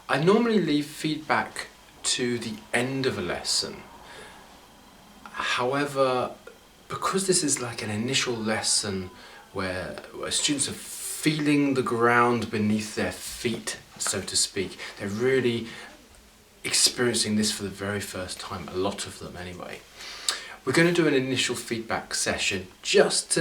I normally leave feedback to the end of a lesson. However, because this is like an initial lesson where students are feeling the ground beneath their feet, so to speak, they're really experiencing this for the very first time, a lot of them anyway. We're going to do an initial feedback session just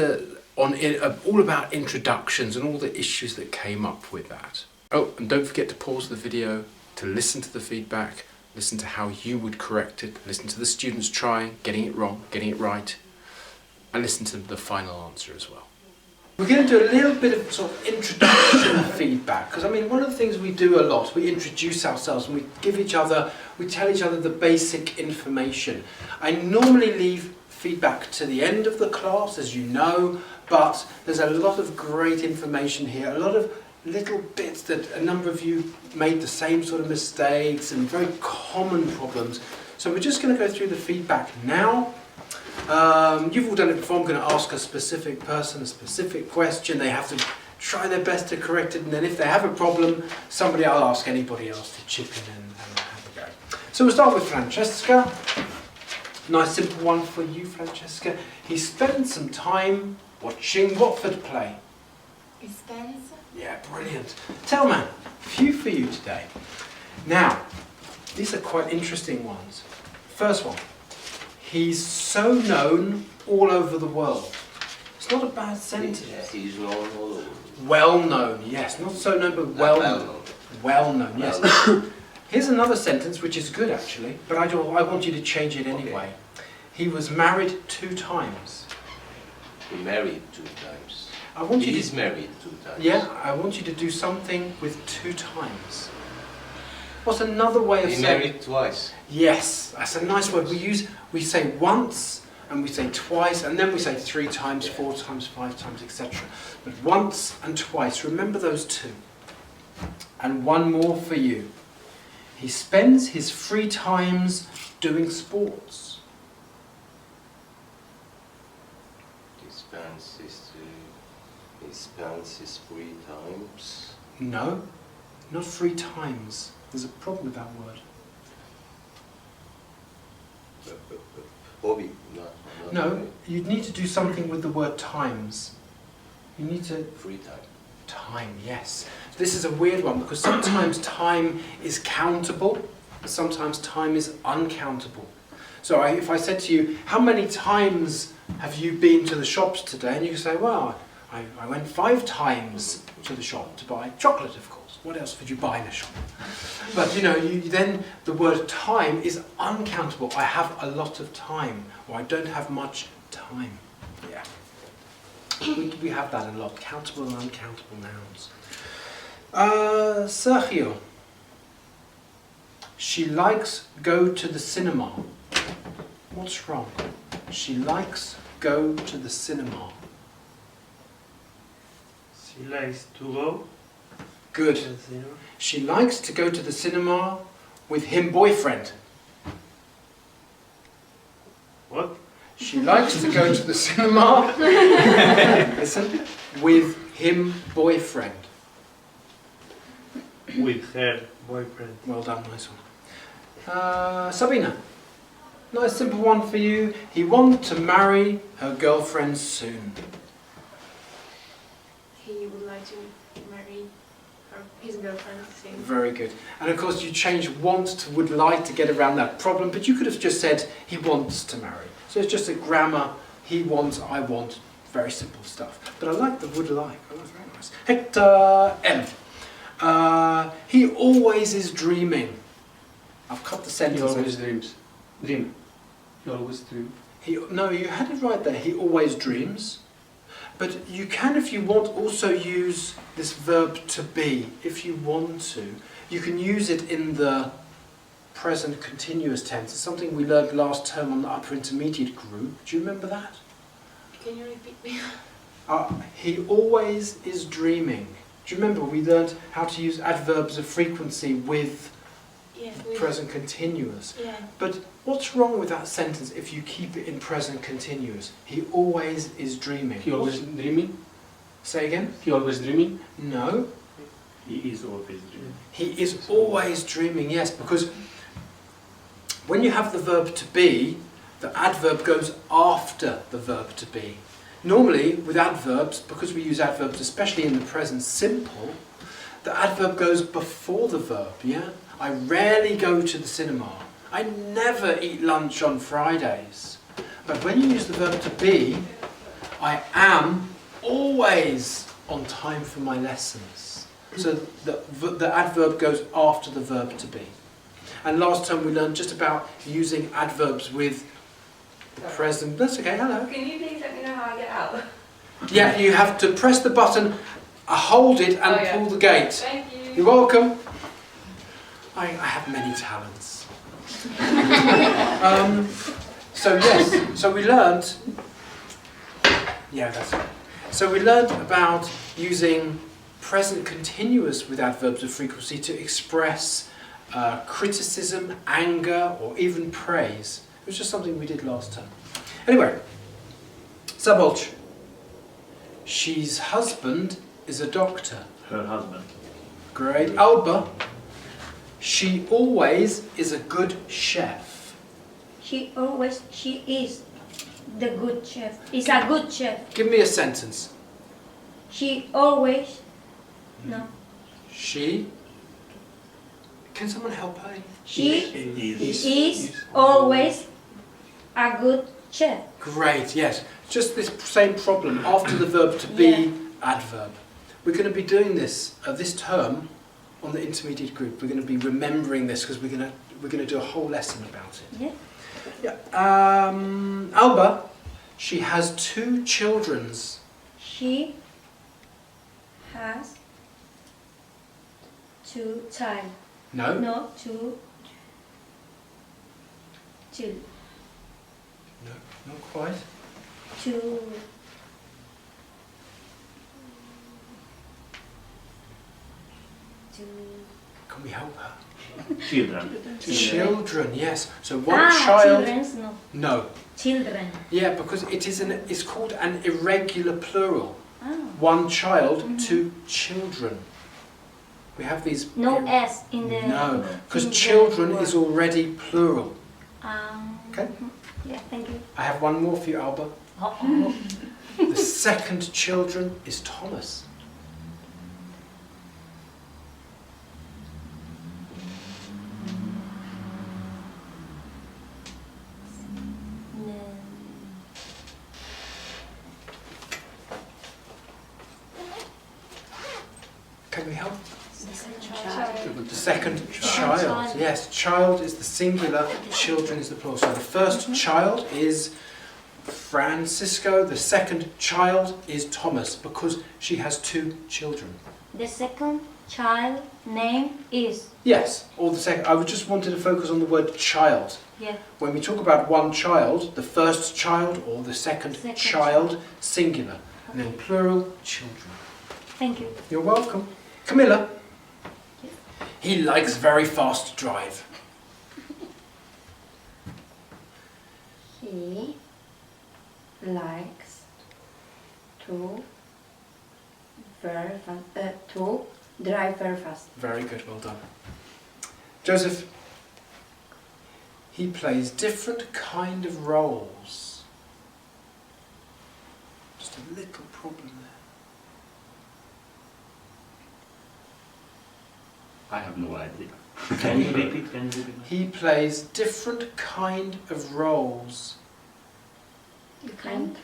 all about introductions and all the issues that came up with that. Oh, and don't forget to pause the video to listen to the feedback, listen to how you would correct it, listen to the students trying, getting it wrong, getting it right, and listen to the final answer as well. We're going to do a little bit of sort of introduction feedback, because I mean one of the things we do a lot, we introduce ourselves and we tell each other the basic information. I normally leave feedback to the end of the class, as you know, but there's a lot of great information here, a lot of little bits that a number of you made the same sort of mistakes and very common problems. So we're just going to go through the feedback now. You've all done it before. I'm going to ask a specific person a specific question. They have to try their best to correct it, and then if they have a problem, I'll ask anybody else to chip in and have a go. So we'll start with Francesca. Nice simple one for you, Francesca. He spent some time watching Watford play. He spends? Yeah, brilliant. Telman, few for you today. Now, these are quite interesting ones. First one. He's so known all over the world. It's not a bad sentence. He's known all over. Well known, yes. Not so known, but well known. Well known, yes. Here's another sentence which is good actually, but I want you to change it anyway. Okay. He was married 2 times. He married 2 times. He's married 2 times. Yeah, I want you to do something with 2 times. What's another way of saying? He married twice. Yes, that's a nice word. We say once, and we say twice, and then we say 3 times, 4 times, 5 times, etc. But once and twice, remember those 2. And one more for you. He spends his free times doing sports. He spends his free times. No, not free times. There's a problem with that word. Hobby. No, you need to do something with the word times. You need to... Free time. Time, yes. This is a weird one because sometimes time is countable, but sometimes time is uncountable. So if I said to you, how many times have you been to the shops today? And you can say, well, I went 5 times to the shop to buy chocolate, of course. What else would you buy in a shop? But then the word time is uncountable. I have a lot of time, or I don't have much time. Yeah. We have that a lot, countable and uncountable nouns. Sergio. She likes go to the cinema. What's wrong? She likes go to the cinema. She likes to go. Good. She likes to go to the cinema with him boyfriend. What? She likes to go to the cinema listen, with him boyfriend. With her boyfriend. Well done, nice one. Sabina. Nice simple one for you. He wants to marry her girlfriend soon. He would like to marry his girlfriend soon. Very good. And of course you change want to would like to get around that problem, but you could have just said he wants to marry. So it's just a grammar, he wants, I want, very simple stuff. But I like the would like, oh, that's very nice. Hector M. He always is dreaming. I've cut the sentence. He always dreams. Dream. He always dreams. No, you had it right there. He always dreams. But you can, if you want, also use this verb to be. If you want to, you can use it in the present continuous tense. It's something we learned last term on the upper intermediate group. Do you remember that? Can you repeat me? He always is dreaming. Do you remember we learned how to use adverbs of frequency with present continuous? Yeah. But what's wrong with that sentence if you keep it in present continuous? He always is dreaming. He always dreaming? Say again? He always dreaming? No. He is always dreaming. He is always dreaming, yes, because when you have the verb to be, the adverb goes after the verb to be. Normally, with adverbs, because we use adverbs especially in the present simple, the adverb goes before the verb, yeah? I rarely go to the cinema. I never eat lunch on Fridays. But when you use the verb to be, I am always on time for my lessons. So the adverb goes after the verb to be. And last time we learned just about using adverbs with present. That's okay, hello. Can you please let me know how I get out? Yeah, you have to press the button, hold it and Oh, yeah. pull the gate. Thank you. You're welcome. I have many talents. So yes, so we learned. Yeah, that's it. So we learned about using present continuous with adverbs of frequency to express criticism, anger, or even praise. It was just something we did last time. Anyway, Szabolcs. She's husband is a doctor. Her husband. Great. Alba. She always is a good chef. She is the good chef. Is a good chef. Give me a sentence. She always, no. She. Can someone help her? She is is always a good chef. Great, yes. Just this same problem after the verb to be Yeah. adverb. We're going to be doing this this term on the intermediate group. We're going to be remembering this because we're going to do a whole lesson about it. Yeah. Yeah. Alba, she has 2 children. She has 2 child. No. No, 2 children. No, not quite. 2 Can we help her? Children. Children, yes. So one child. children's, no. No. Children. Yeah, because it's called an irregular plural. Ah. One child, 2 children. We have these. No S in the. No, because in the children word. is already plural. Okay. Yeah, thank you. I have one more for you, Alba. Uh-oh. The second children is Thomas. Can we help? The second child. Yes, child is the singular, children is the plural. So the first child is Francisco, the second child is Thomas, because she has 2 children. The second child name is. Yes, or the second. I would just wanted to focus on the word child. Yeah. When we talk about one child, the first child or the second Second child, singular, and then plural, children. Thank you. You're welcome. Camilla. He likes very fast drive. He likes to drive very fast. Very good, well done. Joseph. He plays different kind of roles. Just a little problem there. I have no idea. Can you repeat? Can you repeat? He plays different kind of roles. Kind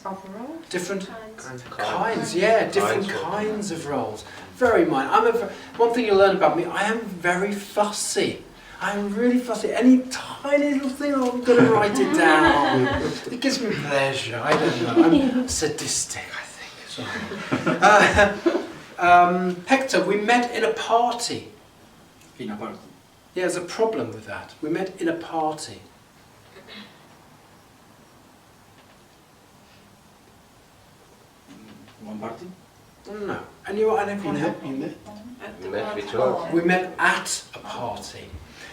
of role. Different Kinds. kinds, yeah, different kinds of roles. Very minor. One thing you'll learn about me, I am very fussy. I'm really fussy. Any tiny little thing, I'm going to write it down. It gives me pleasure. I don't know. I'm sadistic, I think. So. Hector, we met in a party. In a party. Yeah, there's a problem with that. We met in a party. One party? No. And everyone help? We met before. We met at a party.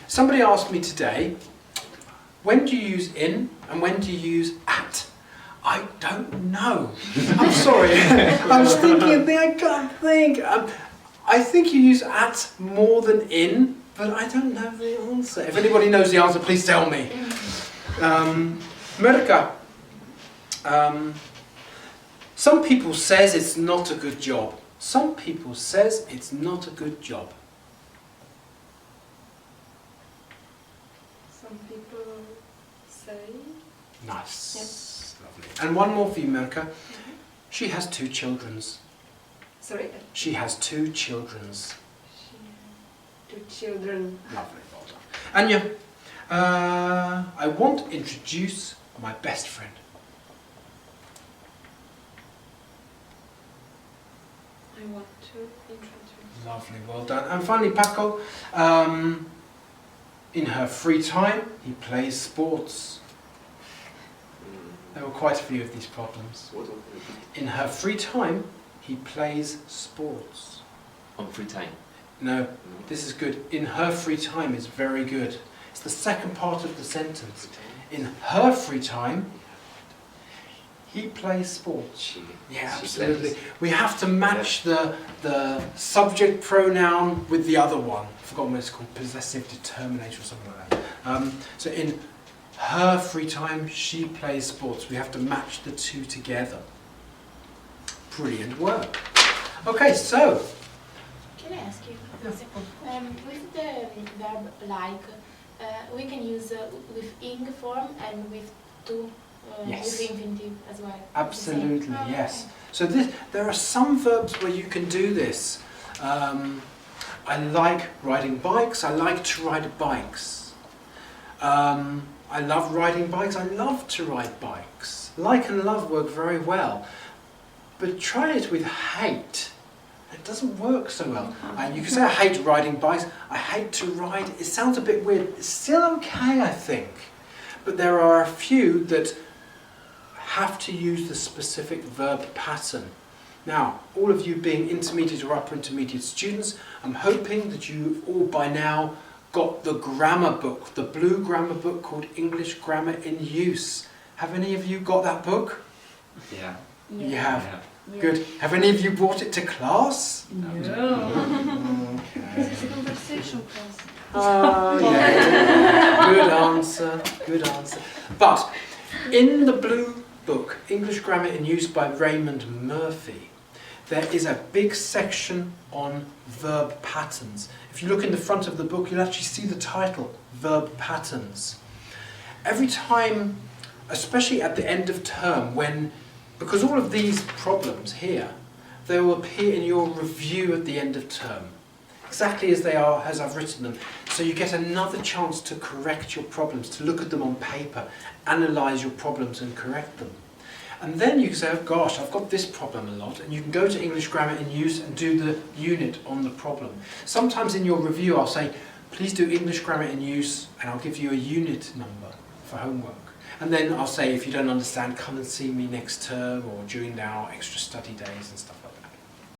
Somebody asked me today, when do you use in and when do you use at? I don't know. I'm sorry. I was thinking, I can't think. I think you use at more than in, but I don't know the answer. If anybody knows the answer, please tell me. Mirka, some people says it's not a good job. Some people says it's not a good job. Some people say. Nice. Yes. Lovely. And one more for you, Mirka. She has 2 childrens. Sorry. She has 2 childrens. She, 2 children. Lovely, well done. Anya, I want to introduce my best friend. I want to introduce. Lovely, well done. And finally, Paco, in her free time, he plays sports. There were quite a few of these problems. In her free time, he plays sports. On free time. No, this is good. In her free time is very good. It's the second part of the sentence. In her free time, he plays sports. Yeah, absolutely. We have to match the subject pronoun with the other one. I've forgotten what it's called, possessive determinator or something like that. So in her free time, she plays sports. We have to match the 2 together. Brilliant work. Okay, so. Can I ask you? With the verb like, we can use with ing form and with to Yes. with infinitive as well. Absolutely, Oh, yes. okay. So there are some verbs where you can do this. I like riding bikes. I like to ride bikes. I love riding bikes. I love to ride bikes. Like and love work very well. But try it with hate. It doesn't work so well. You can say I hate riding bikes. I hate to ride. It sounds a bit weird. It's still okay, I think. But there are a few that have to use the specific verb pattern. Now, all of you being intermediate or upper intermediate students, I'm hoping that you've all by now got the grammar book, the blue grammar book called English Grammar in Use. Have any of you got that book? Yeah. You have? Yeah. Good. Have any of you brought it to class? No. Okay. This is a conversation class. Oh, yeah. Good answer, good answer. But in the blue book, English Grammar in Use by Raymond Murphy, there is a big section on verb patterns. If you look in the front of the book, you'll actually see the title, Verb Patterns. Every time, especially at the end of term, because all of these problems here, they will appear in your review at the end of term. Exactly as they are, as I've written them. So you get another chance to correct your problems, to look at them on paper, analyse your problems and correct them. And then you can say, oh gosh, I've got this problem a lot, and you can go to English Grammar in Use and do the unit on the problem. Sometimes in your review I'll say, please do English Grammar in Use, and I'll give you a unit number for homework. And then I'll say, if you don't understand, come and see me next term or during our extra study days and stuff like that.